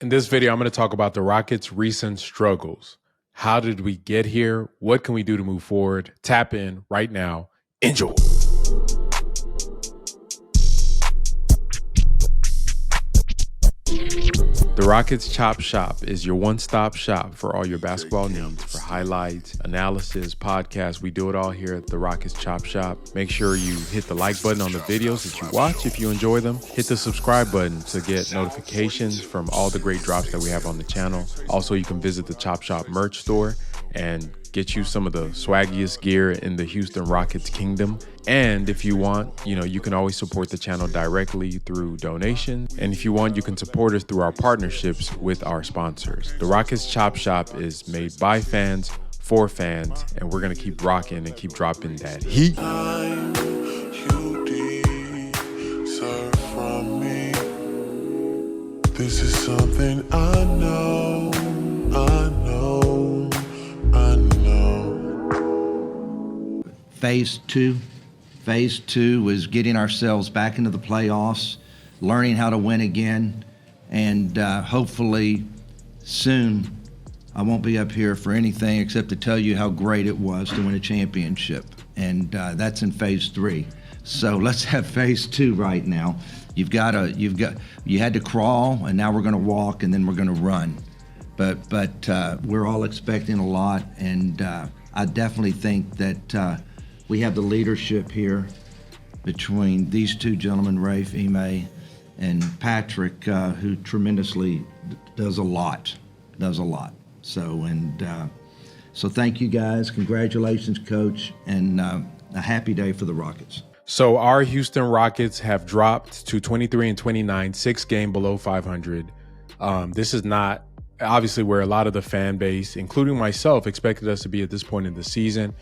In this video, I'm going to talk about the Rockets' recent struggles. How did we get here? What can we do to move forward? Tap in right now. Enjoy. The Rockets Chop Shop is your one-stop shop for all your basketball needs, for highlights, analysis, podcasts. We do it all here at the Rockets Chop Shop. Make sure you hit the like button on the videos that you watch if you enjoy them. Hit the subscribe button to get notifications from all the great drops that we have on the channel. Also, you can visit the Chop Shop merch store and get you some of the swaggiest gear in the Houston Rockets kingdom. And if you want, you can always support the channel directly through donations. And if you want, you can support us through our partnerships with our sponsors. The Rockets Chop Shop is made by fans, for fans, and we're going to keep rocking and keep dropping that heat. This is something I know. Phase two was getting ourselves back into the playoffs, learning how to win again, and hopefully soon I won't be up here for anything except to tell you how great it was to win a championship, and that's in phase three. So let's have phase two right now. You had to crawl, and now we're going to walk, and then we're going to run. But we're all expecting a lot, and I definitely think that we have the leadership here between these two gentlemen, Rafe, Ime, and Patrick, who tremendously does a lot. So thank you guys. Congratulations, Coach, and a happy day for the Rockets. So our Houston Rockets have dropped to 23-29, 6 games below 500. This is not obviously where a lot of the fan base, including myself, expected us to be at this point in the season,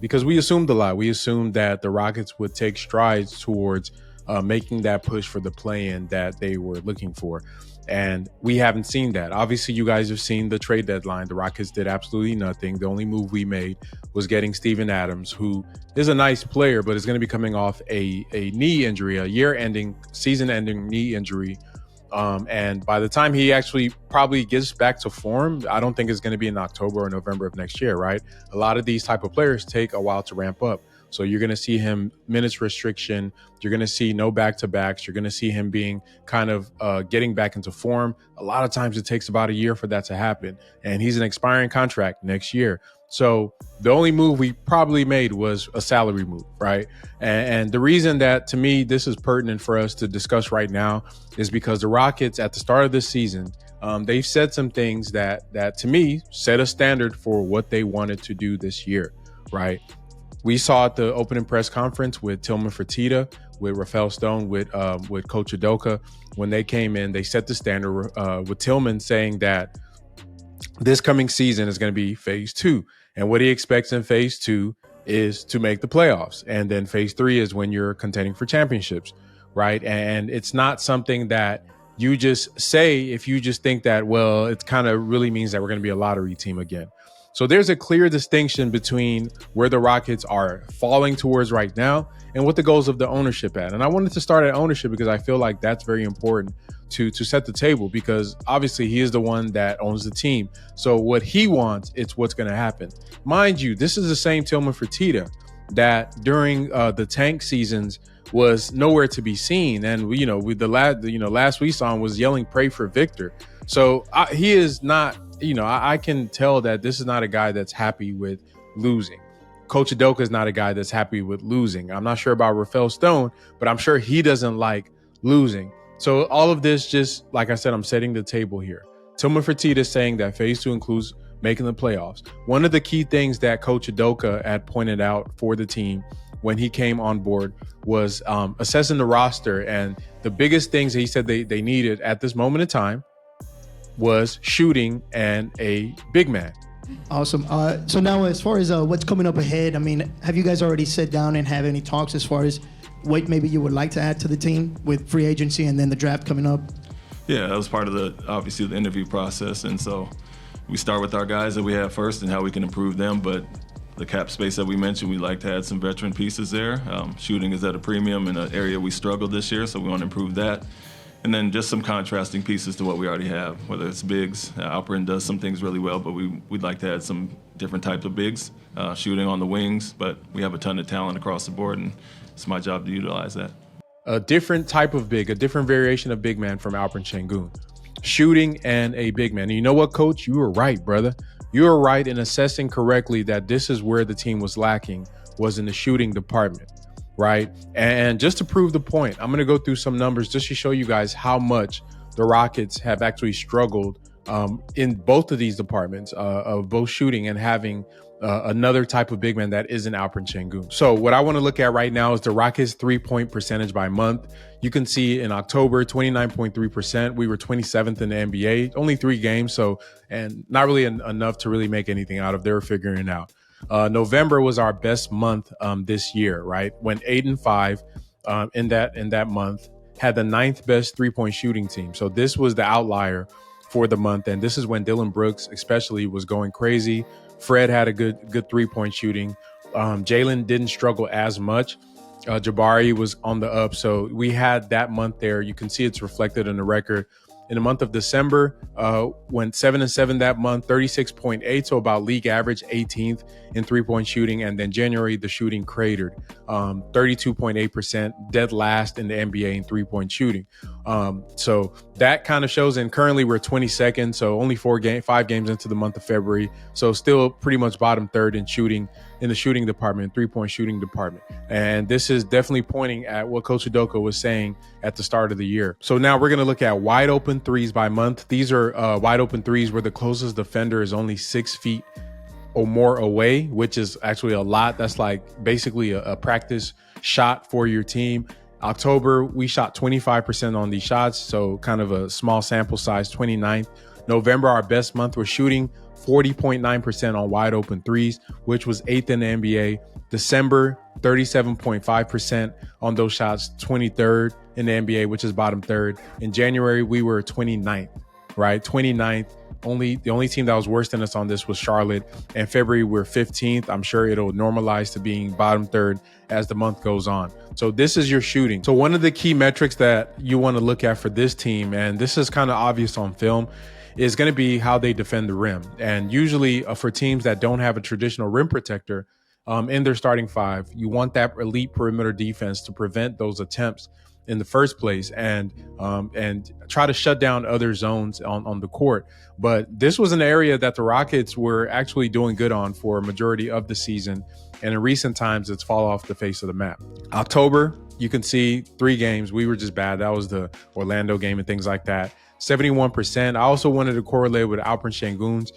because we assumed a lot. We assumed that the Rockets would take strides towards making that push for the play-in that they were looking for. And we haven't seen that. Obviously, you guys have seen the trade deadline. The Rockets did absolutely nothing. The only move we made was getting Steven Adams, who is a nice player, but is going to be coming off a knee injury, a season-ending knee injury. And by the time he actually probably gets back to form, I don't think it's going to be in October or November of next year, right? A lot of these type of players take a while to ramp up. So you're going to see him minutes restriction. You're going to see no back-to-backs. You're going to see him being kind of getting back into form. A lot of times it takes about a year for that to happen. And he's an expiring contract next year. So the only move we probably made was a salary move, right? And the reason that, to me, this is pertinent for us to discuss right now is because the Rockets, at the start of this season, they've said some things that to me set a standard for what they wanted to do this year, right? We saw at the opening press conference with Tillman Fertitta, with Rafael Stone, with Coach Udoka, when they came in, they set the standard with Tillman saying that this coming season is going to be phase two. And what he expects in phase two is to make the playoffs. And then phase three is when you're contending for championships, right? And it's not something that you just say if you just think that, well, it kind of really means that we're going to be a lottery team again. So there's a clear distinction between where the Rockets are falling towards right now and what the goals of the ownership at. And I wanted to start at ownership because I feel like that's very important to set the table, because obviously he is the one that owns the team. So what he wants, it's what's going to happen. Mind you, this is the same Tillman Fertitta that during the tank seasons was nowhere to be seen. And with the last we saw him was yelling, "Pray for Victor." So he is not. I can tell that this is not a guy that's happy with losing. Coach Udoka is not a guy that's happy with losing. I'm not sure about Rafael Stone, but I'm sure he doesn't like losing. So all of this, just like I said, I'm setting the table here. Tillman Fertitta is saying that phase two includes making the playoffs. One of the key things that Coach Udoka had pointed out for the team when he came on board was assessing the roster. And the biggest things he said they needed at this moment in time was shooting and a big man. Awesome. So now as far as what's coming up ahead, I mean, have you guys already sat down and have any talks as far as what maybe you would like to add to the team with free agency and then the draft coming up? Yeah, that was part of obviously the interview process. And so we start with our guys that we have first and how we can improve them. But the cap space that we mentioned, we like to add some veteran pieces there. Shooting is at a premium in an area we struggled this year, so we want to improve that. And then just some contrasting pieces to what we already have, whether it's bigs. Alperen does some things really well, but we'd like to add some different types of bigs, shooting on the wings. But we have a ton of talent across the board, and it's my job to utilize that. A different type of big, a different variation of big man from Alperen Sengun. Shooting and a big man. And you know what, Coach? You were right, brother. You were right in assessing correctly that this is where the team was lacking, was in the shooting department. Right. And just to prove the point, I'm going to go through some numbers just to show you guys how much the Rockets have actually struggled in both of these departments of both shooting and having another type of big man that isn't Alperen Sengun. So what I want to look at right now is the Rockets 3-point percentage by month. You can see in October, 29.3%. We were 27th in the NBA, only 3 games. So, and not really enough to really make anything out of. They were figuring it out. November was our best month this year, right? Went 8-5 in that month, had the 9th best 3-point shooting team. So this was the outlier for the month. And this is when Dillon Brooks especially was going crazy. Fred had a good 3-point shooting. Jalen didn't struggle as much. Jabari was on the up. So we had that month there. You can see it's reflected in the record. In the month of December, went 7-7 that month, 36.8, so about league average, 18th in 3-point shooting. And then January, the shooting cratered, 32.8%, dead last in the NBA in 3-point shooting. So that kind of shows, and currently we're 22nd, so only 5 games into the month of February. So still pretty much bottom third in shooting, in the shooting department, 3-point shooting department. And this is definitely pointing at what Coach Udoka was saying at the start of the year. So now we're going to look at wide open threes by month. These are wide open threes where the closest defender is only 6 feet or more away, which is actually a lot. That's like basically a practice shot for your team. October, we shot 25% on these shots, so kind of a small sample size, 29th. November, our best month, we're shooting 40.9% on wide open threes, which was 8th in the NBA. December, 37.5% on those shots, 23rd in the NBA, which is bottom third. In January, we were 29th, right? 29th. The only team that was worse than us on this was Charlotte. And February, we're 15th. I'm sure it'll normalize to being bottom third as the month goes on. So this is your shooting. So one of the key metrics that you want to look at for this team, and this is kind of obvious on film, is going to be how they defend the rim. And usually for teams that don't have a traditional rim protector in their starting 5, you want that elite perimeter defense to prevent those attempts in the first place and try to shut down other zones on the court. But this was an area that the Rockets were actually doing good on for a majority of the season. And in recent times, it's fallen off the face of the map. October, you can see 3 games. We were just bad. That was the Orlando game and things like that. 71%. I also wanted to correlate with Alperen Sengun's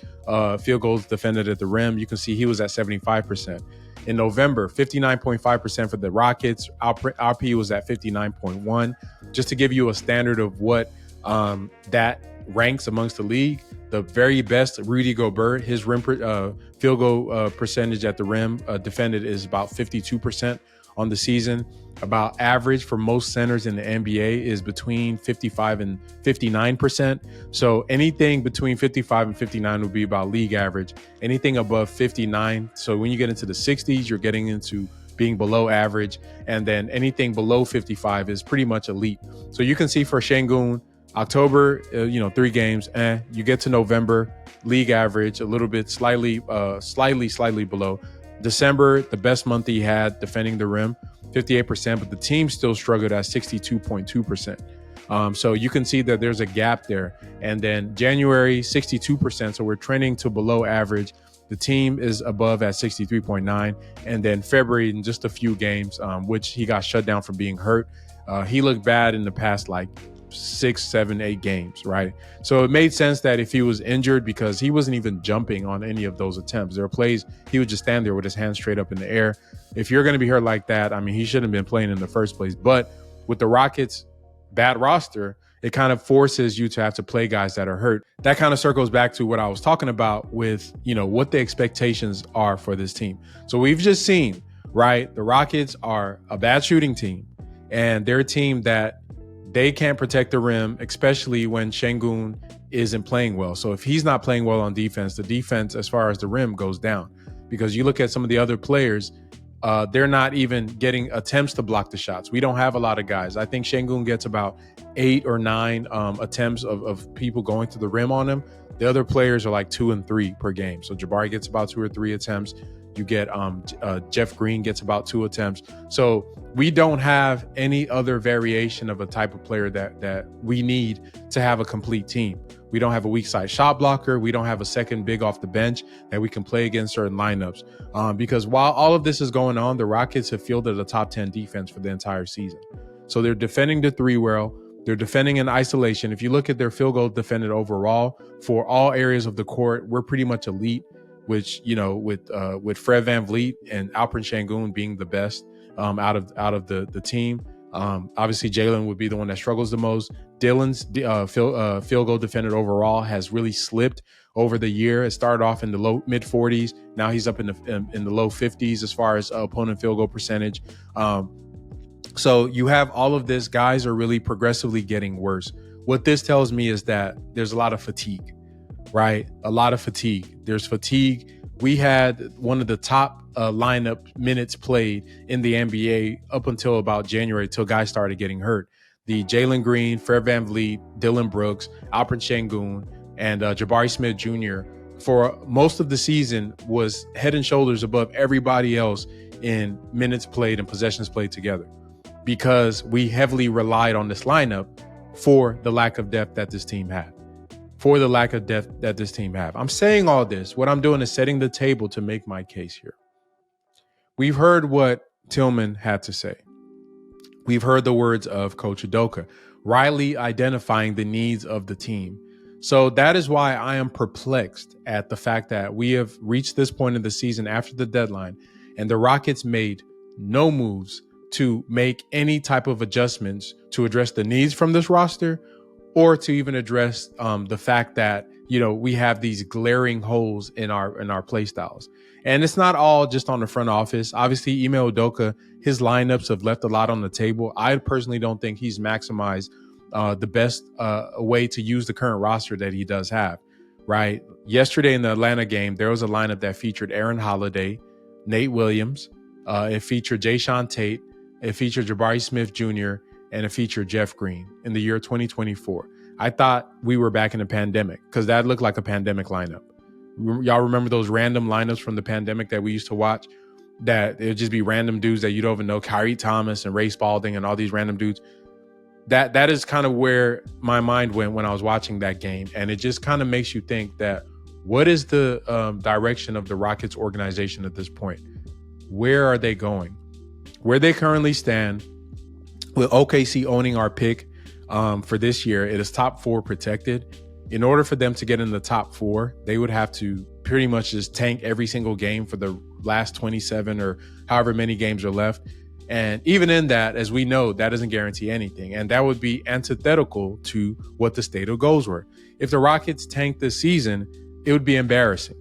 field goals defended at the rim. You can see he was at 75%. In November, 59.5% for the Rockets. RP was at 59.1. Just to give you a standard of what that ranks amongst the league, the very best, Rudy Gobert, his rim field goal percentage at the rim defended is about 52% on the season. About average for most centers in the NBA is between 55 and 59%. So anything between 55 and 59 would be about league average. Anything above 59. So when you get into the 60s, you're getting into being below average. And then anything below 55 is pretty much elite. So you can see for Sengun, October, 3 games. You get to November, league average, a little bit slightly below. December, the best month he had defending the rim, 58%, but the team still struggled at 62.2%. So you can see that there's a gap there. And then January, 62%. So we're trending to below average. The team is above at 63.9. And then February, in just a few games, which he got shut down for being hurt. He looked bad in the past, 6, 7, 8 games, right? So it made sense that if he was injured, because he wasn't even jumping on any of those attempts. There were plays he would just stand there with his hands straight up in the air. If you're going to be hurt like that, I mean, he shouldn't have been playing in the first place. But with the Rockets' bad roster, it kind of forces you to have to play guys that are hurt. That kind of circles back to what I was talking about with, what the expectations are for this team. So we've just seen, right, the Rockets are a bad shooting team, and they're a team that they can't protect the rim, especially when Sengun isn't playing well. So if he's not playing well on defense, the defense as far as the rim goes down. Because you look at some of the other players, they're not even getting attempts to block the shots. We don't have a lot of guys. I think Sengun gets about 8 or 9 attempts of people going to the rim on him. The other players are like 2 and 3 per game. So Jabari gets about 2 or 3 attempts. You get Jeff Green gets about 2 attempts. So we don't have any other variation of a type of player that we need to have a complete team. We don't have a weak side shot blocker. We don't have a second big off the bench that we can play against certain lineups. Because while all of this is going on, the Rockets have fielded a top 10 defense for the entire season. So they're defending the 3 well. They're defending in isolation. If you look at their field goal defended overall for all areas of the court, we're pretty much elite, which, you know, with Fred VanVleet and Alperen Sengun being the best out of the team. Obviously, Jalen would be the one that struggles the most. Dylan's field goal defended overall has really slipped over the year. It started off in the mid 40s. Now he's up in the low 50s as far as opponent field goal percentage. So you have all of this. Guys are really progressively getting worse. What this tells me is that there's a lot of fatigue, right? A lot of fatigue. There's fatigue. We had one of the top lineup minutes played in the NBA up until about January, till guys started getting hurt. The Jalen Green, Fred VanVleet, Dylan Brooks, Alperen Sengun, and Jabari Smith Jr. for most of the season was head and shoulders above everybody else in minutes played and possessions played together, because we heavily relied on this lineup for the lack of depth that this team had. I'm saying all this. What I'm doing is setting the table to make my case here. We've heard what Tillman had to say. We've heard the words of Coach Udoka, rightly identifying the needs of the team. So that is why I am perplexed at the fact that we have reached this point in the season after the deadline, and the Rockets made no moves to make any type of adjustments to address the needs from this roster, or to even address the fact that, you know, we have these glaring holes in our play styles. And it's not all just on the front office. Obviously, Ime Udoka, his lineups have left a lot on the table. I personally don't think he's maximized the best way to use the current roster that he does have, right? Yesterday in the Atlanta game, there was a lineup that featured Aaron Holiday, Nate Williams. It featured Jayshawn Tate. It featured Jabari Smith Jr., and it featured Jeff Green in the year 2024. I thought we were back in the pandemic, because that looked like a pandemic lineup. Y'all remember those random lineups from the pandemic that we used to watch? That it would just be random dudes that you don't even know, Kyrie Thomas and Ray Spalding and all these random dudes. That is kind of where my mind went when I was watching that game. And it just kind of makes you think that, what is the direction of the Rockets organization at this point? Where are they going? Where they currently stand, with OKC owning our pick for this year, it is top 4 protected. In order for them to get in the top 4, they would have to pretty much just tank every single game for the last 27 or however many games are left. And even in that, as we know, that doesn't guarantee anything. And that would be antithetical to what the stated goals were. If the Rockets tanked this season, it would be embarrassing.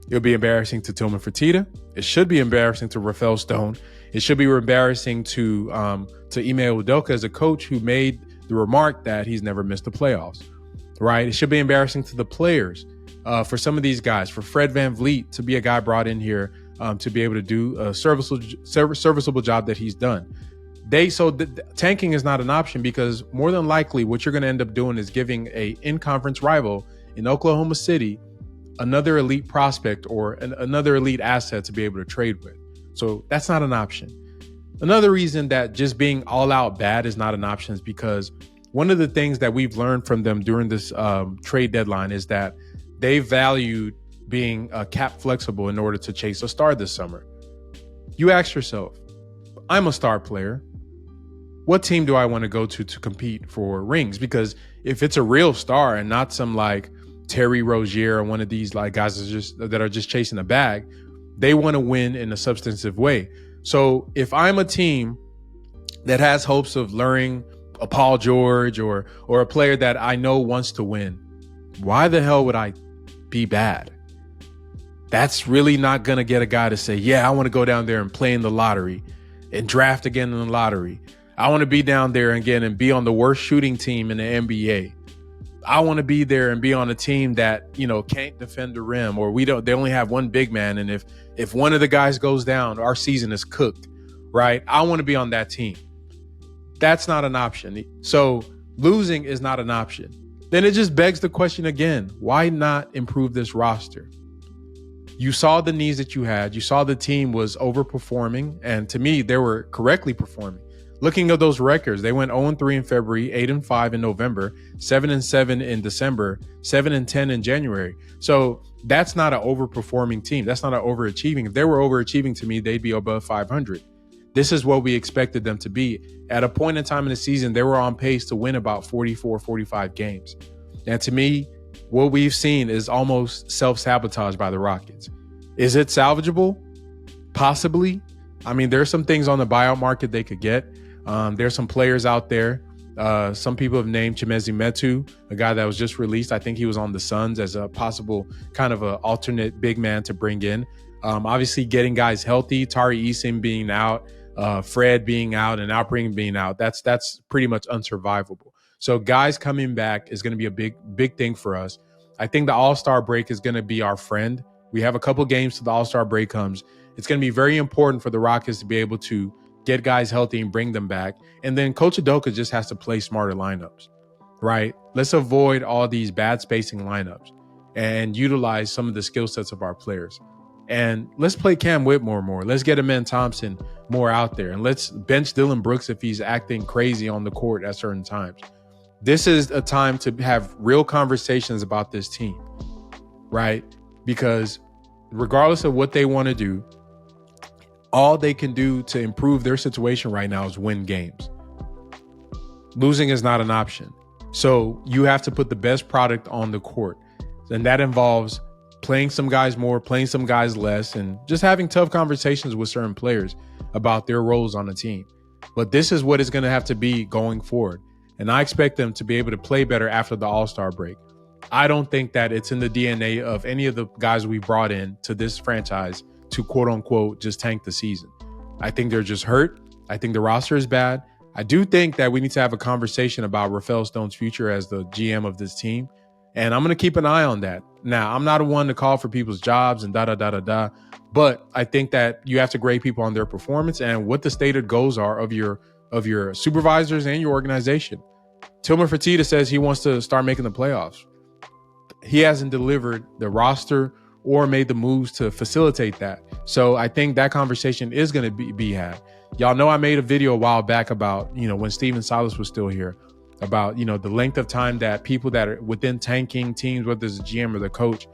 It would be embarrassing to Tillman Fertitta. It should be embarrassing to Rafael Stone. It should be embarrassing to Ime Udoka as a coach who made the remark that he's never missed the playoffs, right? It should be embarrassing to the players, for some of these guys, for Fred VanVleet to be a guy brought in here to be able to do a serviceable job that he's done. Tanking is not an option, because more than likely what you're going to end up doing is giving a in-conference rival in Oklahoma City another elite prospect or another elite asset to be able to trade with. So that's not an option. Another reason that just being all out bad is not an option is because one of the things that we've learned from them during this trade deadline is that they valued being cap flexible in order to chase a star this summer. You ask yourself, I'm a star player. What team do I want to go to compete for rings? Because if it's a real star and not some like Terry Rozier or one of these like guys that are just chasing a bag, they want to win in a substantive way. So if I'm a team that has hopes of luring a Paul George or a player that I know wants to win, why the hell would I be bad? That's really not going to get a guy to say, yeah, I want to go down there and play in the lottery and draft again in the lottery. I want to be down there again and be on the worst shooting team in the NBA. I want to be there and be on a team that, you know, can't defend the rim, or they only have one big man. And if one of the guys goes down, our season is cooked, right? I want to be on that team. That's not an option. So Losing is not an option. Then it just begs the question again, why not improve this roster? You saw the needs that you had. You saw the team was overperforming. And to me, they were correctly performing. Looking at those records, they went 0-3 in February, 8-5 in November, 7-7 in December, 7-10 in January. So that's not an overperforming team. That's not an overachieving. If they were overachieving, to me, they'd be above 500. This is what we expected them to be. At a point in time in the season, they were on pace to win about 44, 45 games. And to me, what we've seen is almost self-sabotage by the Rockets. Is it salvageable? Possibly. I mean, there's some things on the buyout market they could get. There's some players out there. Some people have named Chimezie Metu, a guy that was just released. I think he was on the Suns as a possible kind of an alternate big man to bring in. Obviously, getting guys healthy, Tari Eason being out, Fred being out, and Alperen being out, that's pretty much unsurvivable. So guys coming back is going to be a big thing for us. I think the All-Star break is going to be our friend. We have a couple games till the All-Star break comes. It's going to be very important for the Rockets to be able to get guys healthy and bring them back. And then Coach Udoka just has to play smarter lineups, right? Let's avoid all these bad spacing lineups and utilize some of the skill sets of our players. And let's play Cam Whitmore more. Let's get Amen Thompson more out there. And let's bench Dillon Brooks if he's acting crazy on the court at certain times. This is a time to have real conversations about this team, right? Because regardless of what they want to do, all they can do to improve their situation right now is win games. Losing is not an option. So you have to put the best product on the court. And that involves playing some guys more, playing some guys less, and just having tough conversations with certain players about their roles on the team. But this is what it's going to have to be going forward. And I expect them to be able to play better after the All-Star break. I don't think that it's in the DNA of any of the guys we brought in to this franchise to quote unquote just tank the season. I think they're just hurt. I think the roster is bad. I do think that we need to have a conversation about Rafael Stone's future as the GM of this team. And I'm going to keep an eye on that. Now, I'm not a one to call for people's jobs and da-da-da-da-da, but I think that you have to grade people on their performance and what the stated goals are of your supervisors and your organization. Tillman Fertitta says he wants to start making the playoffs. He hasn't delivered the roster or made the moves to facilitate that. So I think that conversation is going to be had. Y'all know I made a video a while back about, when Stephen Silas was still here, about, the length of time that people that are within tanking teams, whether it's the GM or the coach,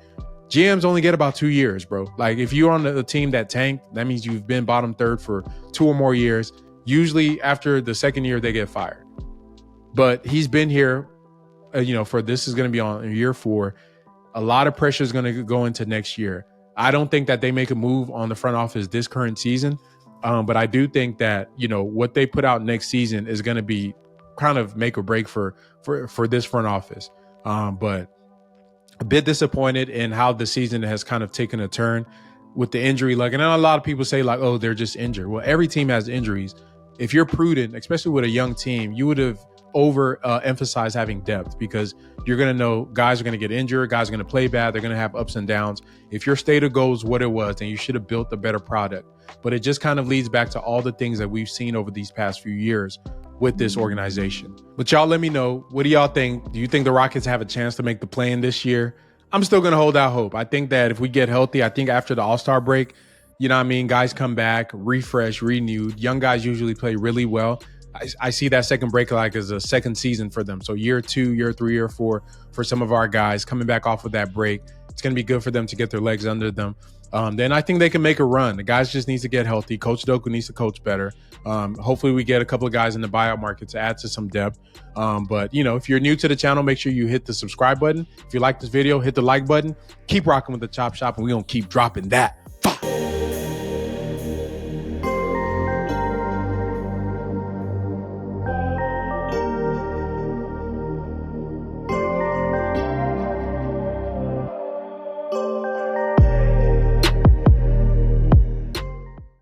GMs only get about 2 years, bro. Like if you're on a team that tanked, that means you've been bottom third for 2 or more years. Usually after the second year, they get fired. But he's been here, for this is going to be on year 4. A lot of pressure is going to go into next year. I don't think that they make a move on the front office this current season. But I do think that, what they put out next season is going to be kind of make or break for this front office. But a bit disappointed in how the season has kind of taken a turn with the injury. Like, and a lot of people say like, oh, they're just injured. Well, every team has injuries. If you're prudent, especially with a young team, you would have emphasized having depth because you're going to know guys are going to get injured, guys are going to play bad, they're going to have ups and downs. If your stated goal is what it was, then you should have built a better product. But it just kind of leads back to all the things that we've seen over these past few years with this organization. But y'all let me know, what do y'all think? Do you think the Rockets have a chance to make the play-in this year? I'm still going to hold out hope. I think that if we get healthy, I think after the All-Star break, guys come back, refresh, renewed. Young guys usually play really well. I see that second break like as a second season for them. So year 2, year 3, year 4 for some of our guys coming back off of that break. It's going to be good for them to get their legs under them. Then I think they can make a run. The guys just need to get healthy. Coach Udoka needs to coach better. Hopefully we get a couple of guys in the buyout market to add to some depth. But if you're new to the channel, make sure you hit the subscribe button. If you like this video, hit the like button. Keep rocking with the Chop Shop, and we're going to keep dropping that.